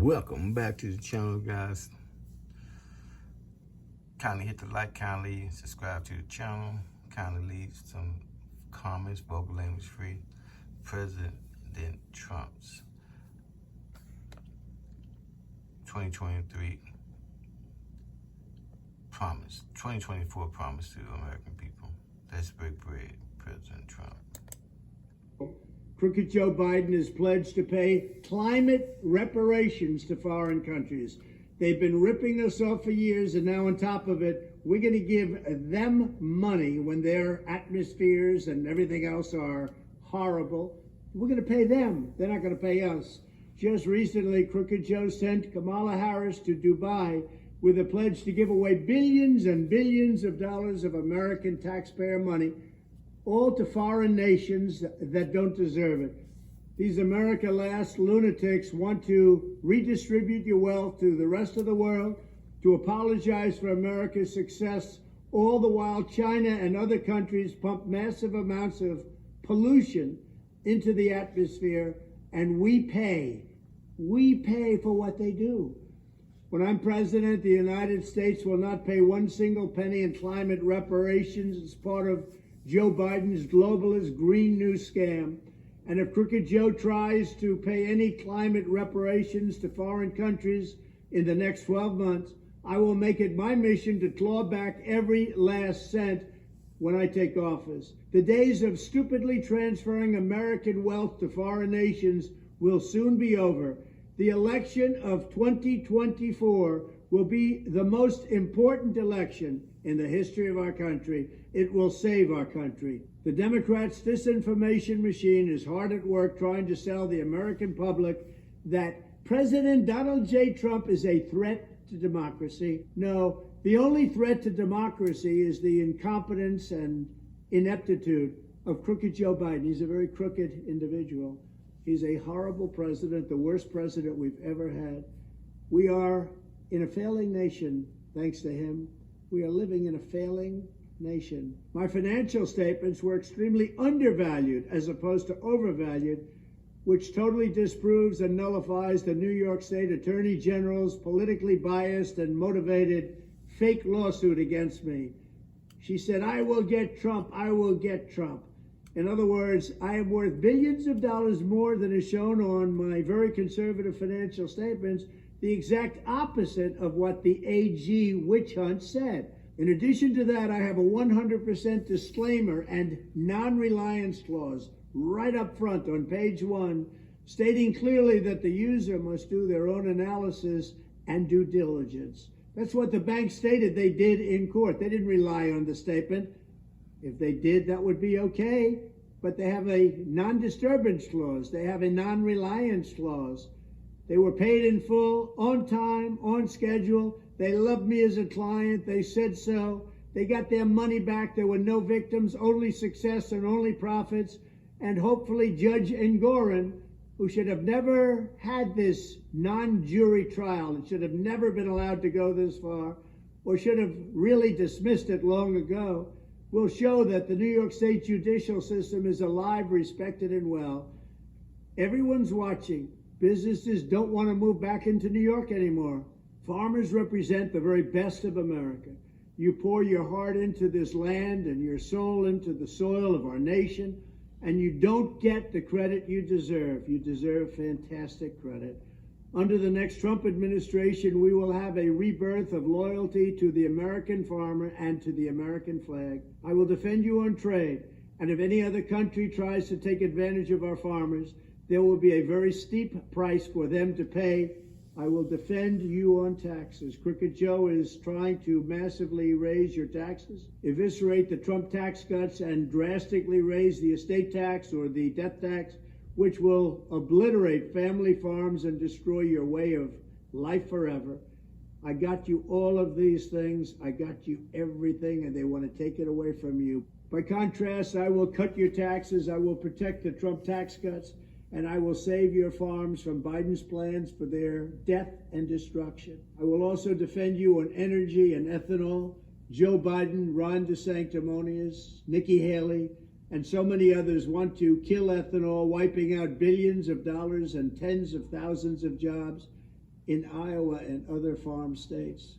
Welcome back to the channel, guys. Kindly hit the like, kindly subscribe to the channel, kindly leave some comments, vocal language free. President Trump's 2023 promise, 2024 promise to the American people. Let's break bread, President Trump. Crooked Joe Biden has pledged to pay climate reparations to foreign countries. They've been ripping us off for years, and now on top of it, we're going to give them money when their atmospheres and everything else are horrible. We're going to pay them. They're not going to pay us. Just recently, Crooked Joe sent Kamala Harris to Dubai with a pledge to give away billions and billions of dollars of American taxpayer money, all to foreign nations that don't deserve it. These America Last lunatics want to redistribute your wealth to the rest of the world, to apologize for America's success, all the while China and other countries pump massive amounts of pollution into the atmosphere, and we pay. We pay for what they do. When I'm president, the United States will not pay one single penny in climate reparations as part of Joe Biden's globalist Green New scam. And if Crooked Joe tries to pay any climate reparations to foreign countries in the next 12 months, I will make it my mission to claw back every last cent when I take office. The days of stupidly transferring American wealth to foreign nations will soon be over. The election of 2024 will be the most important election in the history of our country. It will save our country. The Democrats' disinformation machine is hard at work trying to sell the American public that President Donald J. Trump is a threat to democracy. No, the only threat to democracy is the incompetence and ineptitude of Crooked Joe Biden. He's a very crooked individual. He's a horrible president, the worst president we've ever had. We are in a failing nation, thanks to him. We are living in a failing nation. My financial statements were extremely undervalued as opposed to overvalued, which totally disproves and nullifies the New York State Attorney General's politically biased and motivated fake lawsuit against me. She said, "I will get Trump, I will get Trump." In other words, I am worth billions of dollars more than is shown on my very conservative financial statements, the exact opposite of what the AG witch hunt said. In addition to that, I have a 100% disclaimer and non-reliance clause right up front on page 1, stating clearly that the user must do their own analysis and due diligence. That's what the bank stated they did in court. They didn't rely on the statement. If they did, that would be okay, but they have a non-disturbance clause. They have a non-reliance clause. They were paid in full, on time, on schedule. They loved me as a client. They said so. They got their money back. There were no victims, only success and only profits. And hopefully Judge Engoron, who should have never had this non-jury trial, it should have never been allowed to go this far, or should have really dismissed it long ago, will show that the New York State judicial system is alive, respected, and well. Everyone's watching. Businesses don't want to move back into New York anymore. Farmers represent the very best of America. You pour your heart into this land and your soul into the soil of our nation, and you don't get the credit you deserve. You deserve fantastic credit. Under the next Trump administration, we will have a rebirth of loyalty to the American farmer and to the American flag. I will defend you on trade, and if any other country tries to take advantage of our farmers, there will be a very steep price for them to pay. I will defend you on taxes. Crooked Joe is trying to massively raise your taxes, eviscerate the Trump tax cuts, and drastically raise the estate tax or the death tax, which will obliterate family farms and destroy your way of life forever. I got you all of these things. I got you everything, and they want to take it away from you. By contrast, I will cut your taxes. I will protect the Trump tax cuts, and I will save your farms from Biden's plans for their death and destruction. I will also defend you on energy and ethanol. Joe Biden, Ron DeSanctimonious, Nikki Haley, and so many others want to kill ethanol, wiping out billions of dollars and tens of thousands of jobs. in Iowa and other farm states.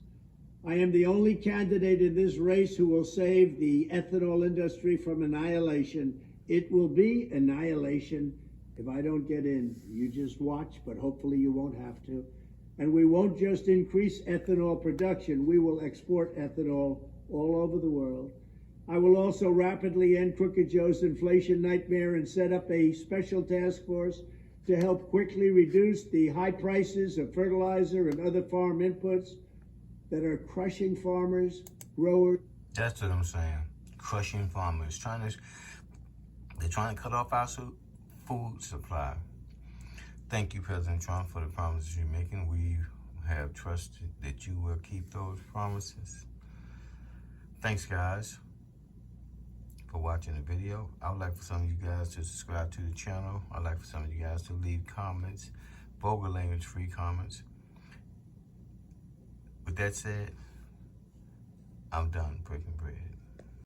I am the only candidate in this race who will save the ethanol industry from annihilation. It will be annihilation if I don't get in. You just watch, but hopefully you won't have to. And we won't just increase ethanol production, we will export ethanol all over the world. I will also rapidly end Crooked Joe's inflation nightmare and set up a special task force to help quickly reduce the high prices of fertilizer and other farm inputs that are crushing farmers, growers. That's what I'm saying. Crushing farmers. They're trying to cut off our food supply. Thank you, President Trump, for the promises you're making. We have trusted that you will keep those promises. Thanks, guys, for watching the video. I would like for some of you guys to subscribe to the channel. I'd like for some of you guys to leave comments, vulgar language free comments. With that said, I'm done breaking bread.